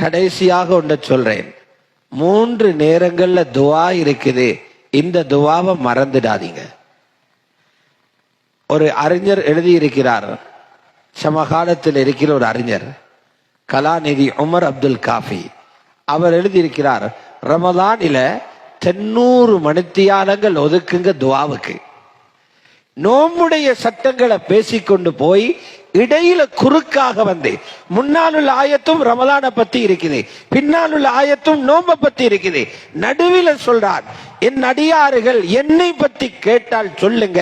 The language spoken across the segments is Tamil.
கடைசியாக ஒன்று சொல்றேன். 3 நேரங்கள்ல துவா இருக்குது. இந்த துவாவை மறந்துடாதீங்க. ஒரு அறிஞர் எழுதியிருக்கிறார், சமகாலத்தில் இருக்கிற ஒரு அறிஞர், கலாநிதி உமர் அப்துல் காஃபி. அவர் எழுதியிருக்கிறார், ரமலானில 90 மணித்தியாலங்கள் ஒதுக்குங்க துவாவுக்கு. நோம்புடைய சட்டங்களை பேசிக்கொண்டு போய் இடையில குறுக்காக வந்து முன்னால் உள்ள ஆயத்தும் ரமலான பத்தி இருக்குது, பின்னால் உள்ள ஆயத்தும் நோம்ப பத்தி இருக்குது. நடுவில் சொல்றார், என் அடியாறுகள் என்னை பத்தி கேட்டால் சொல்லுங்க,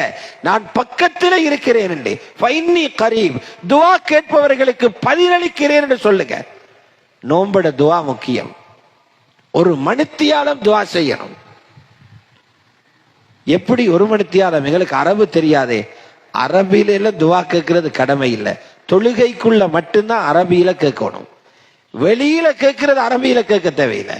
நான் பக்கத்தில் இருக்கிறேன் என்று. ஃபைன்னி கரீப், துவா கேட்பவர்களுக்கு பதிலளிக்கிறேன் என்று சொல்லுங்க. நோம்பட துவா முக்கியம். ஒரு மணித்தியாலம் துவா செய்யணும். எப்படி ஒரு மணித்தியாலம்? எங்களுக்கு அரபு தெரியாதே. அரபியில துவா கேட்கறது கடமை இல்லை. தொழுகைக்குள்ள மட்டும்தான் அரபியில கேட்கணும். வெளியில கேட்கறது அரபியில கேட்க தேவையில்லை.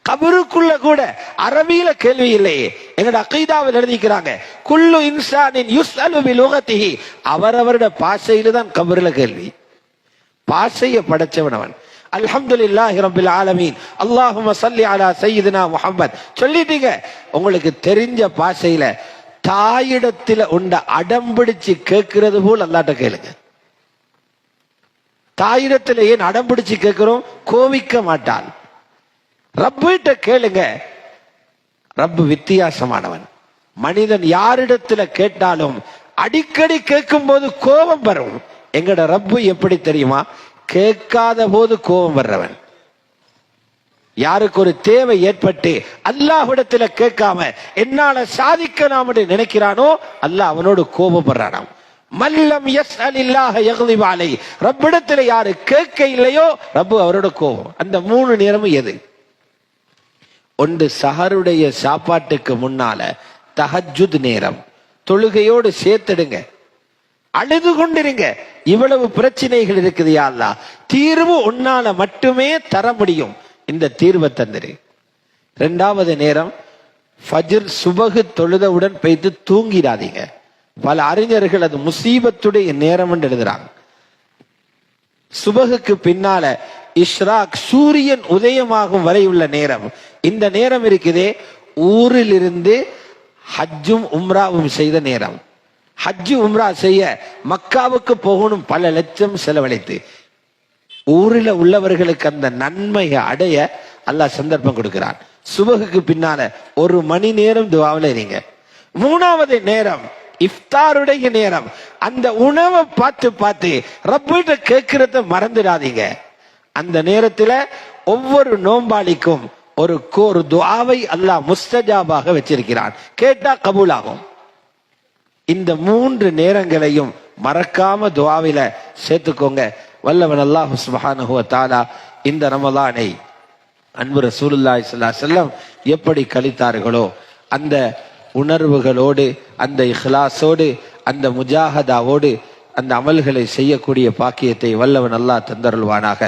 கபருக்குள்ள கூட அரபியில கேள்வி இல்லையே. எங்கட அகீதாவில் எழுதிக்கிறாங்க, குல்லு இன்சானின் யுஸ்அலு பிலுகத்திஹி, அவரவருடைய பாஷையில தான் கபருல கேள்வி. பாஷையை படைச்சவன் அவன். அல்ஹம்துலில்லாஹி ரப்பில் ஆலமீன், அல்லாஹும்ம ஸல்லி அலா சய்யிதினா முஹம்மத் சொல்லிட்டீங்க. உங்களுக்கு தெரிஞ்ச பாஷையில தாயிடத்துல உண்ட அடம்பிடிச்சு கேட்கிறது போல் அல்லாட்ட கேளுங்க. தாயிடத்துல ஏன் அடம்பிடிச்சு கேட்கிறோம்? கோவிக்க மாட்டான். ரப்பிட்ட கேளுங்க. ரப்பு வித்தியாசமானவன். மனிதன் யாரிடத்துல கேட்டாலும் அடிக்கடி கேட்கும் போது கோபம் வரும். எங்கட ரப்பு எப்படி தெரியுமா? கேட்காத போது கோபம் வர்றவன். யாருக்கு ஒரு தேவை ஏற்பட்டு அல்லாஹ்விடத்துல கேட்காம என்னால சாதிக்கலாம் என்று நினைக்கிறானோ அல்லாஹ் அவனோடு கோபப்படுறானாம். மல்லம் யஸ்அலில்லாஹ யக்லிப அலை, ரப்பிடத்துல யாரு கேட்க இல்லையோ ரப்பு அவரோட கோபம். அந்த 3 நேரமும் எது? ஒன்று சஹருடைய சாப்பாட்டுக்கு முன்னால தஹஜ்ஜுத் நேரம், தொழுகையோடு சேர்த்துடுங்க. அழுது கொண்டிருங்க, இவ்வளவு பிரச்சனைகள் இருக்குது யா அல்லாஹ், தீர்வு உன்னால மட்டுமே தர முடியும், இந்த தீர்வை தந்துரு. 2வது நேரம் ஃபஜ்ர், சுபஹ் தொழுதவுடன் போய்த்து தூங்கிடாதீங்க. பல அறிஞர்கள் அது முசீபத்துடைய நேரம் என்று எழுதுறாங்க. சுபஹுக்கு பின்னால இஷ்ராக், சூரியன் உதயமாகும் வரை உள்ள நேரம். இந்த நேரம் இருக்குதே, ஊரில் இருந்து ஹஜ்ஜும் உம்ராவும் செய்த நேரம். ஹஜ்ஜு உம்ரா செய்ய மக்காவுக்கு போகணும், பல லட்சம் செலவழித்து. ஊரில் உள்ளவர்களுக்கு அந்த நன்மையை அடைய அல்லாஹ் சந்தர்ப்பம் கொடுக்கிறான். சுபகுக்கு பின்னால 1 மணி நேரம் துவாவில் இருங்க. 3வது நேரம் இஃப்தாருடைய நேரம். அந்த உணவை பார்த்து பார்த்து ரப்பிட்ட கேட்கிறத மறந்துடாதீங்க. அந்த நேரத்துல ஒவ்வொரு நோம்பாளிக்கும் ஒரு துஆவை அல்லாஹ் முஸ்தஜாபாக வச்சிருக்கிறான். கேட்டா கபூலாகும். இந்த 3 நேரங்களையும் மறக்காம துஆவில சேர்த்துக்கோங்க. வல்லவன் அல்லாஹ் சுப்ஹானஹு வ தஆலா இந்த ரமலானை அன்பு ரசூலுல்லாஹி ஸல்லல்லாஹு அலைஹி வஸல்லம் எப்படி கழித்தார்களோ அந்த உணர்வுகளோடு, அந்த இஹ்லாஸோடு, அந்த முஜாஹதாவோடு அந்த அமல்களை செய்யக்கூடிய பாக்கியத்தை வல்லவன் அல்லாஹ் தந்தருள்வானாக.